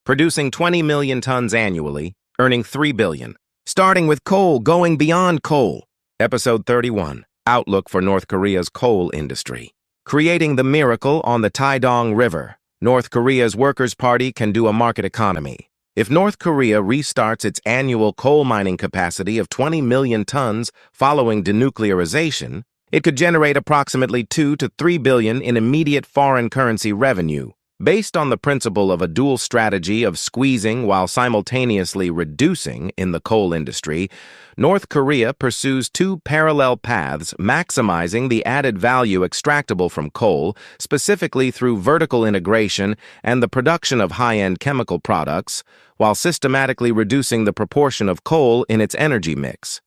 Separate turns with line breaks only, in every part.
producing 20 million tons annually, earning $3 billion. Starting with coal, going beyond coal. Episode 31, Outlook for North Korea's Coal Industry. Creating the miracle on the Taedong River. North Korea's Workers' Party can do a market economy. If North Korea restarts its annual coal mining capacity of 20 million tons following denuclearization, it could generate approximately $2 to $3 billion in immediate foreign currency revenue. Based on the principle of a dual strategy of squeezing while simultaneously reducing in the coal industry, North Korea pursues two parallel paths maximizing the added value extractable from coal, specifically through vertical integration and the production of high-end chemical products, while systematically reducing the proportion of coal in its energy mix.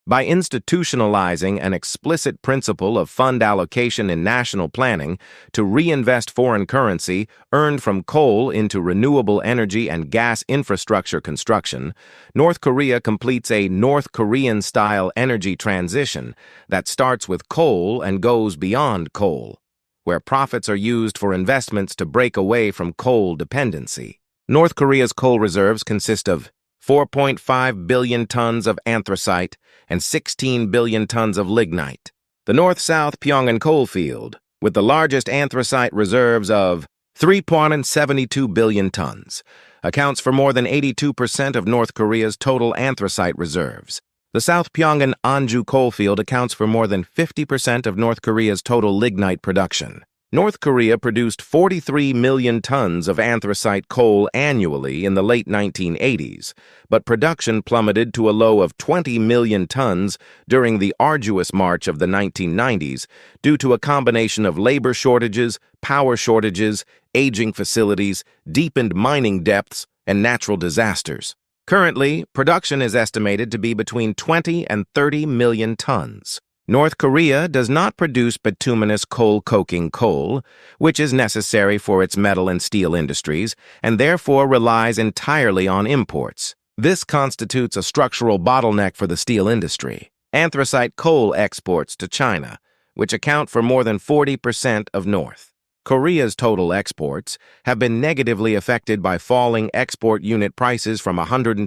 By institutionalizing an explicit principle of fund allocation in national planning to reinvest foreign currency earned from coal into renewable energy and gas infrastructure construction, North Korea completes a North Korean-style energy transition that starts with coal and goes beyond coal, where profits are used for investments to break away from coal dependency. North Korea's coal reserves consist of 4.5 billion tons of anthracite and 16 billion tons of lignite. The north-south Pyongan coal field, with the largest anthracite reserves of 3.72 billion tons, accounts for more than 82% of North Korea's total anthracite reserves. The South Pyongan Anju coal field accounts for more than 50% of North Korea's total lignite production. North Korea produced 43 million tons of anthracite coal annually in the late 1980s, but production plummeted to a low of 20 million tons during the arduous march of the 1990s due to a combination of labor shortages, power shortages, aging facilities, deepened mining depths, and natural disasters. Currently, production is estimated to be between 20 and 30 million tons. North Korea does not produce bituminous coal-coking coal, which is necessary for its metal and steel industries, and therefore relies entirely on imports. This constitutes a structural bottleneck for the steel industry. Anthracite coal exports to China, which account for more than 40% of North Korea's total exports, have been negatively affected by falling export unit prices from $102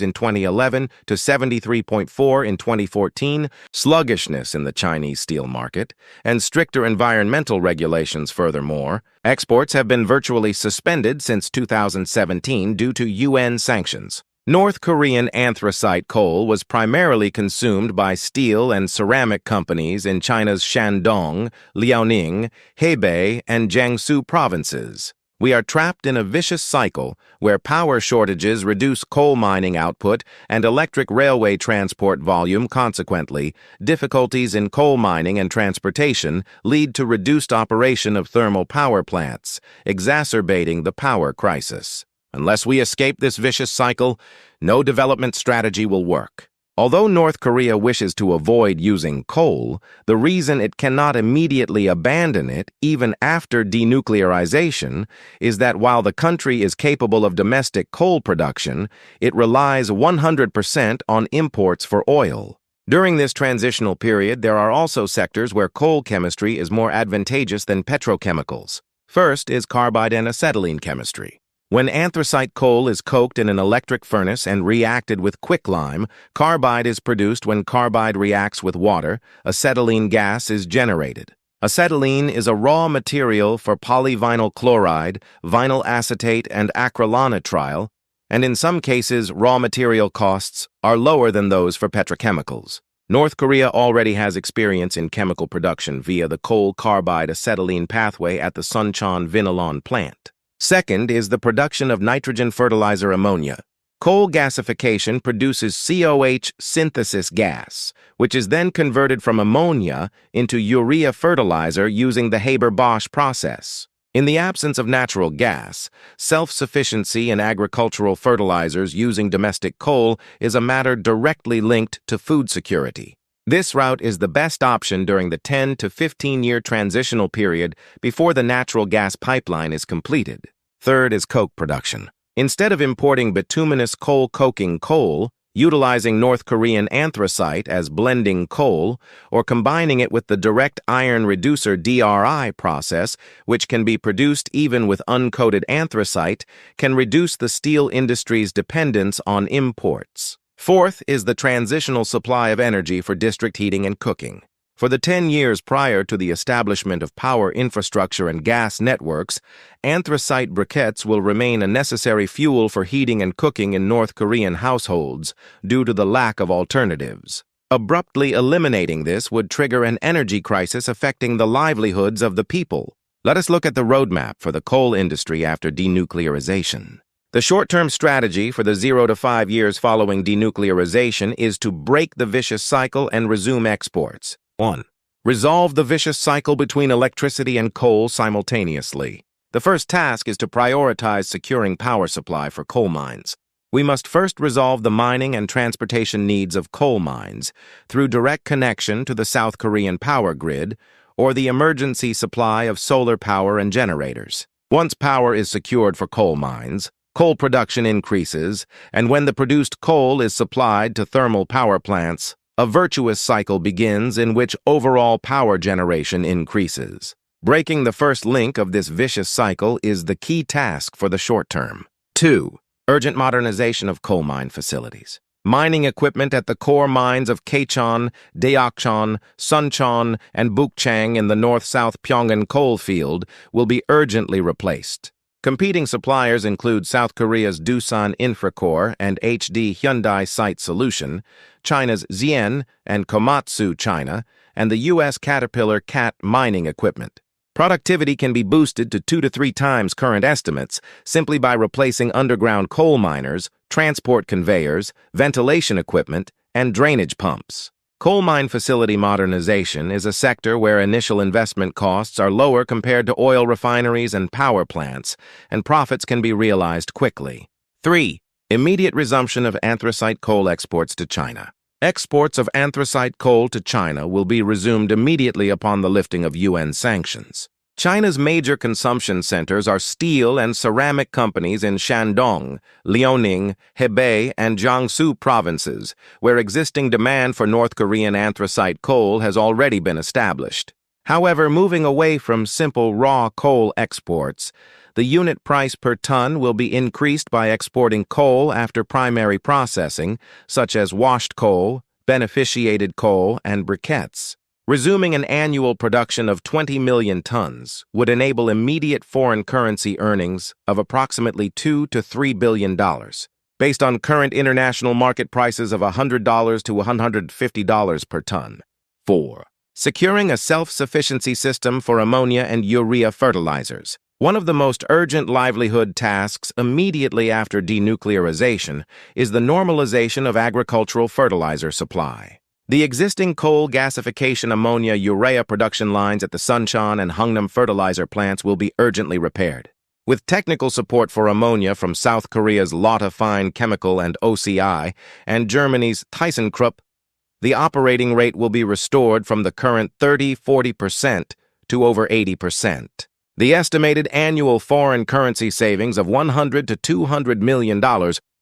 in 2011 to $73.4 in 2014, sluggishness in the Chinese steel market, and stricter environmental regulations. Furthermore, exports have been virtually suspended since 2017 due to UN sanctions. North Korean anthracite coal was primarily consumed by steel and ceramic companies in China's Shandong, Liaoning, Hebei, and Jiangsu provinces. We are trapped in a vicious cycle where power shortages reduce coal mining output and electric railway transport volume. Consequently, difficulties in coal mining and transportation lead to reduced operation of thermal power plants, exacerbating the power crisis. Unless we escape this vicious cycle, no development strategy will work. Although North Korea wishes to avoid using coal, the reason it cannot immediately abandon it, even after denuclearization, is that while the country is capable of domestic coal production, it relies 100% on imports for oil. During this transitional period, there are also sectors where coal chemistry is more advantageous than petrochemicals. First is carbide and acetylene chemistry. When anthracite coal is coked in an electric furnace and reacted with quicklime, carbide is produced. When carbide reacts with water, acetylene gas is generated. Acetylene is a raw material for polyvinyl chloride, vinyl acetate, and acrylonitrile, and in some cases, raw material costs are lower than those for petrochemicals. North Korea already has experience in chemical production via the coal-carbide acetylene pathway at the Suncheon Vinalon plant. Second is the production of nitrogen fertilizer ammonia. Coal gasification produces COH synthesis gas, which is then converted from ammonia into urea fertilizer using the Haber-Bosch process. In the absence of natural gas, self-sufficiency in agricultural fertilizers using domestic coal is a matter directly linked to food security. This route is the best option during the 10 to 15-year transitional period before the natural gas pipeline is completed. Third is coke production. Instead of importing bituminous coal-coking coal, utilizing North Korean anthracite as blending coal or combining it with the direct iron reducer DRI process, which can be produced even with uncoated anthracite, can reduce the steel industry's dependence on imports. Fourth is the transitional supply of energy for district heating and cooking. For the 10 years prior to the establishment of power infrastructure and gas networks, anthracite briquettes will remain a necessary fuel for heating and cooking in North Korean households due to the lack of alternatives. Abruptly eliminating this would trigger an energy crisis affecting the livelihoods of the people. Let us look at the roadmap for the coal industry after denuclearization. The short-term strategy for the 0 to 5 years following denuclearization is to break the vicious cycle and resume exports. 1. Resolve the vicious cycle between electricity and coal simultaneously. The first task is to prioritize securing power supply for coal mines. We must first resolve the mining and transportation needs of coal mines through direct connection to the South Korean power grid or the emergency supply of solar power and generators. Once power is secured for coal mines, coal production increases, and when the produced coal is supplied to thermal power plants, a virtuous cycle begins in which overall power generation increases. Breaking the first link of this vicious cycle is the key task for the short term. 2. Urgent modernization of coal mine facilities. Mining equipment at the core mines of Kachon, Deokchon, Suncheon, and Bukchang in the north-south Pyongan coal field will be urgently replaced. Competing suppliers include South Korea's Doosan Infracore and HD Hyundai Site Solution, China's Xi'an and Komatsu China, and the U.S. Caterpillar CAT mining equipment. Productivity can be boosted to 2 to 3 times current estimates simply by replacing underground coal miners, transport conveyors, ventilation equipment, and drainage pumps. Coal mine facility modernization is a sector where initial investment costs are lower compared to oil refineries and power plants, and profits can be realized quickly. 3. Immediate resumption of anthracite coal exports to China. Exports of anthracite coal to China will be resumed immediately upon the lifting of UN sanctions. China's major consumption centers are steel and ceramic companies in Shandong, Liaoning, Hebei, and Jiangsu provinces, where existing demand for North Korean anthracite coal has already been established. However, moving away from simple raw coal exports, the unit price per ton will be increased by exporting coal after primary processing, such as washed coal, beneficiated coal, and briquettes. Resuming an annual production of 20 million tons would enable immediate foreign currency earnings of approximately $2 to $3 billion, based on current international market prices of $100 to $150 per ton. 4. Securing a self-sufficiency system for ammonia and urea fertilizers. One of the most urgent livelihood tasks immediately after denuclearization is the normalization of agricultural fertilizer supply. The existing coal gasification ammonia urea production lines at the Suncheon and Hungnam fertilizer plants will be urgently repaired. With technical support for ammonia from South Korea's Lotte Fine Chemical and OCI and Germany's ThyssenKrupp, the operating rate will be restored from the current 30–40% to over 80%. The estimated annual foreign currency savings of $100 to $200 million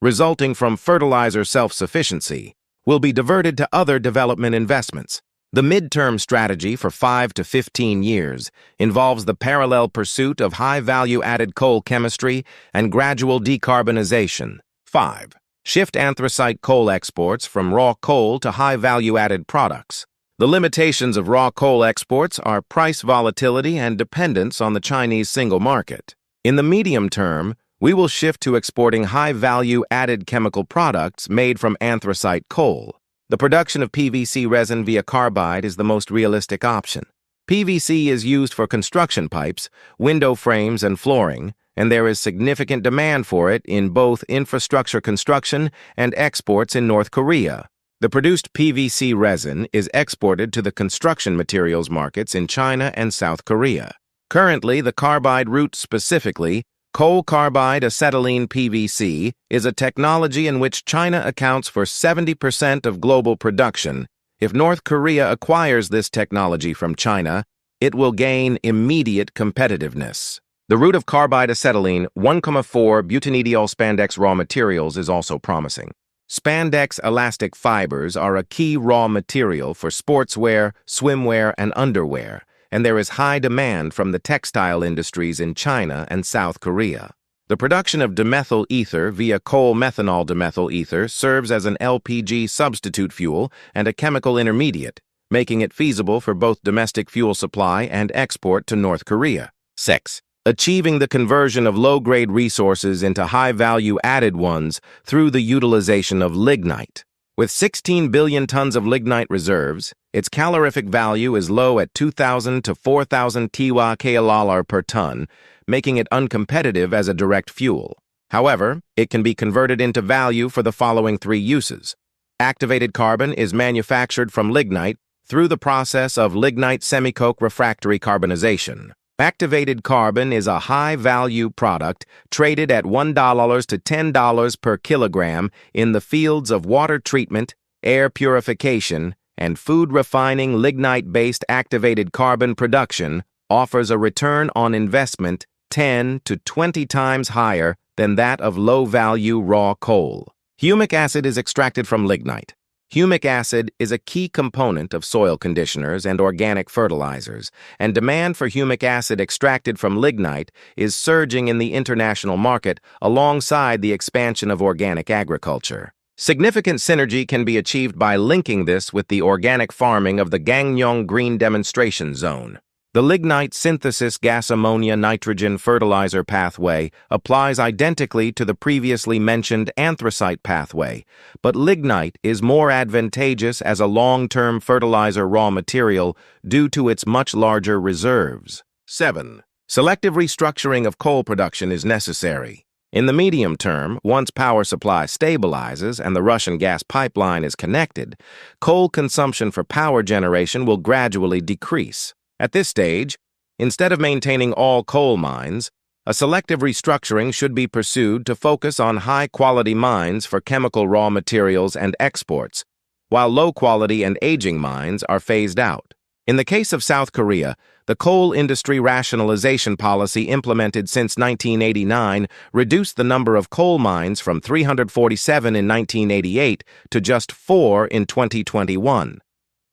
resulting from fertilizer self-sufficiency will be diverted to other development investments. The midterm strategy for 5 to 15 years involves the parallel pursuit of high-value-added coal chemistry and gradual decarbonization. 5. Shift anthracite coal exports from raw coal to high-value-added products. The limitations of raw coal exports are price volatility and dependence on the Chinese single market. In the medium term, we will shift to exporting high-value added chemical products made from anthracite coal. The production of PVC resin via carbide is the most realistic option. PVC is used for construction pipes, window frames, and flooring, and there is significant demand for it in both infrastructure construction and exports in North Korea. The produced PVC resin is exported to the construction materials markets in China and South Korea. Currently, the carbide route specifically, coal carbide acetylene PVC, is a technology in which China accounts for 70% of global production. If North Korea acquires this technology from China, it will gain immediate competitiveness. The route of carbide acetylene 1,4 butyneediol spandex raw materials is also promising. Spandex elastic fibers are a key raw material for sportswear, swimwear, and underwear, and there is high demand from the textile industries in China and South Korea. The production of dimethyl ether via coal methanol dimethyl ether serves as an LPG substitute fuel and a chemical intermediate, making it feasible for both domestic fuel supply and export to North Korea. 6. Achieving the conversion of low-grade resources into high-value added ones through the utilization of lignite. With 16 billion tons of lignite reserves, its calorific value is low at 2,000 to 4,000 TWh per ton, making it uncompetitive as a direct fuel. However, it can be converted into value for the following three uses. Activated carbon is manufactured from lignite through the process of lignite semicoke refractory carbonization. Activated carbon is a high-value product traded at $1 to $10 per kilogram in the fields of water treatment, air purification, and food refining. Lignite-based activated carbon production offers a return on investment 10 to 20 times higher than that of low-value raw coal. Humic acid is extracted from lignite. Humic acid is a key component of soil conditioners and organic fertilizers, and demand for humic acid extracted from lignite is surging in the international market alongside the expansion of organic agriculture. Significant synergy can be achieved by linking this with the organic farming of the Gangneung Green Demonstration Zone. The lignite synthesis gas ammonia nitrogen fertilizer pathway applies identically to the previously mentioned anthracite pathway, but lignite is more advantageous as a long-term fertilizer raw material due to its much larger reserves. 7. Selective restructuring of coal production is necessary. In the medium term, once power supply stabilizes and the Russian gas pipeline is connected, coal consumption for power generation will gradually decrease. At this stage, instead of maintaining all coal mines, a selective restructuring should be pursued to focus on high-quality mines for chemical raw materials and exports, while low-quality and aging mines are phased out. In the case of South Korea, the coal industry rationalization policy implemented since 1989 reduced the number of coal mines from 347 in 1988 to just 4 in 2021.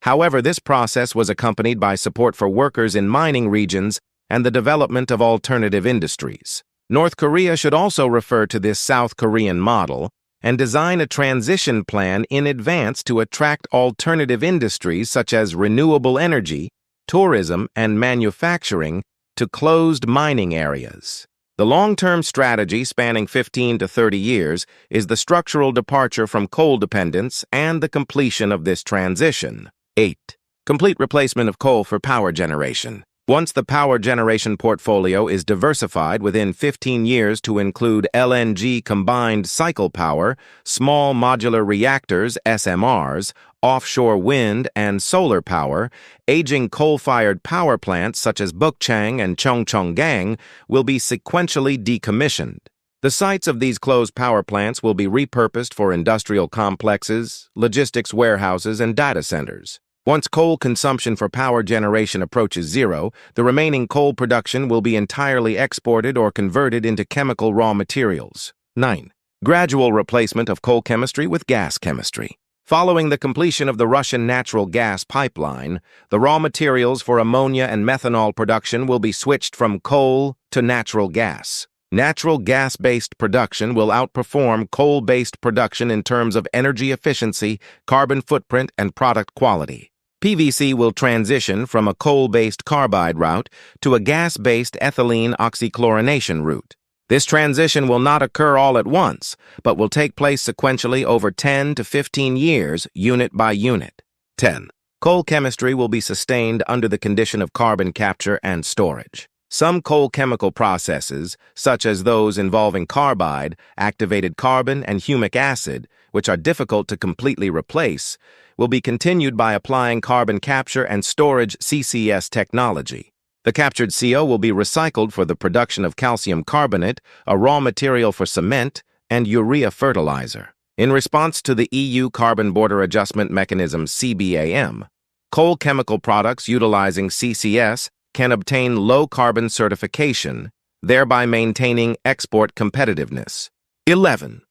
However, this process was accompanied by support for workers in mining regions and the development of alternative industries. North Korea should also refer to this South Korean model and design a transition plan in advance to attract alternative industries such as renewable energy, tourism, and manufacturing to closed mining areas. The long-term strategy spanning 15 to 30 years is the structural departure from coal dependence and the completion of this transition. 8. Complete replacement of coal for power generation. Once the power generation portfolio is diversified within 15 years to include LNG combined cycle power, small modular reactors (SMRs), offshore wind and solar power, aging coal-fired power plants such as Bukchang and Cheongcheonggang will be sequentially decommissioned. The sites of these closed power plants will be repurposed for industrial complexes, logistics warehouses, and data centers. Once coal consumption for power generation approaches zero, the remaining coal production will be entirely exported or converted into chemical raw materials. 9. Gradual replacement of coal chemistry with gas chemistry. Following the completion of the Russian natural gas pipeline, the raw materials for ammonia and methanol production will be switched from coal to natural gas. Natural gas-based production will outperform coal-based production in terms of energy efficiency, carbon footprint, and product quality. PVC will transition from a coal-based carbide route to a gas-based ethylene oxychlorination route. This transition will not occur all at once, but will take place sequentially over 10 to 15 years, unit by unit. 10. Coal chemistry will be sustained under the condition of carbon capture and storage. Some coal chemical processes, such as those involving carbide, activated carbon, and humic acid, which are difficult to completely replace, will be continued by applying carbon capture and storage (CCS) technology. The captured CO will be recycled for the production of calcium carbonate, a raw material for cement, and urea fertilizer. In response to the EU Carbon Border Adjustment Mechanism (CBAM), coal chemical products utilizing CCS can obtain low-carbon certification, thereby maintaining export competitiveness. 11.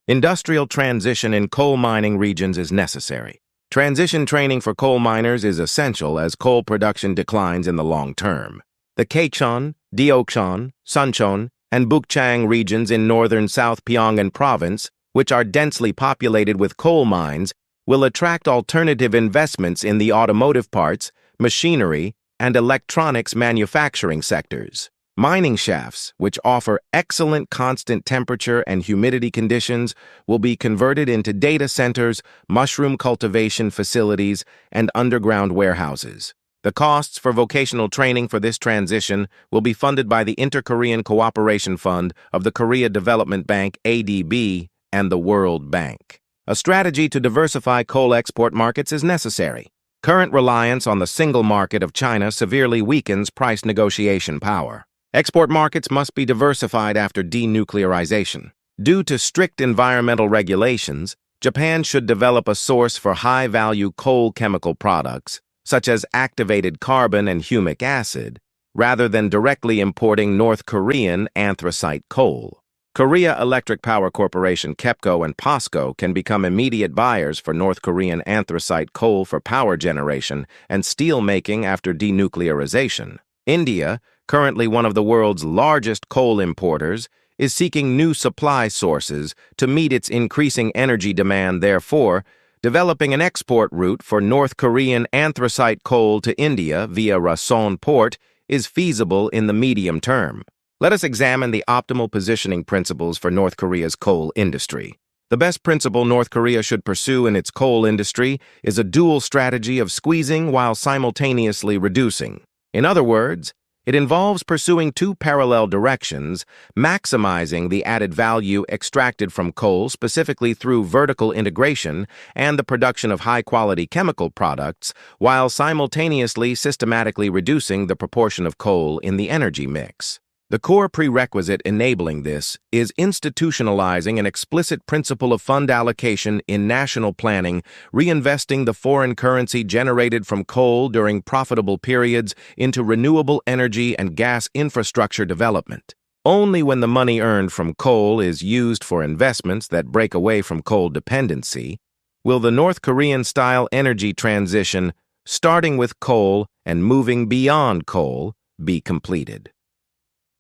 Industrial transition in coal mining regions is necessary. Transition training for coal miners is essential as coal production declines in the long term. The Kaichon, Deochon, Suncheon, and Bukchang regions in northern South Pyongan province, which are densely populated with coal mines, will attract alternative investments in the automotive parts, machinery, and electronics manufacturing sectors. Mining shafts, which offer excellent constant temperature and humidity conditions, will be converted into data centers, mushroom cultivation facilities, and underground warehouses. The costs for vocational training for this transition will be funded by the Inter-Korean Cooperation Fund of the Korea Development Bank (ADB) and the World Bank. A strategy to diversify coal export markets is necessary. Current reliance on the single market of China severely weakens price negotiation power. Export markets must be diversified after denuclearization. Due to strict environmental regulations, Japan should develop a source for high-value coal chemical products, such as activated carbon and humic acid, rather than directly importing North Korean anthracite coal. Korea Electric Power Corporation (KEPCO) and POSCO can become immediate buyers for North Korean anthracite coal for power generation and steel making after denuclearization. India, currently one of the world's largest coal importers, is seeking new supply sources to meet its increasing energy demand. Therefore, developing an export route for North Korean anthracite coal to India via Rason Port is feasible in the medium term. Let us examine the optimal positioning principles for North Korea's coal industry. The best principle North Korea should pursue in its coal industry is a dual strategy of squeezing while simultaneously reducing. In other words, it involves pursuing two parallel directions, maximizing the added value extracted from coal specifically through vertical integration and the production of high-quality chemical products, while simultaneously systematically reducing the proportion of coal in the energy mix. The core prerequisite enabling this is institutionalizing an explicit principle of fund allocation in national planning, reinvesting the foreign currency generated from coal during profitable periods into renewable energy and gas infrastructure development. Only when the money earned from coal is used for investments that break away from coal dependency will the North Korean-style energy transition, starting with coal and moving beyond coal, be completed.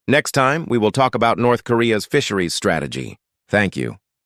Next time, we will talk about North Korea's fisheries strategy. Thank you.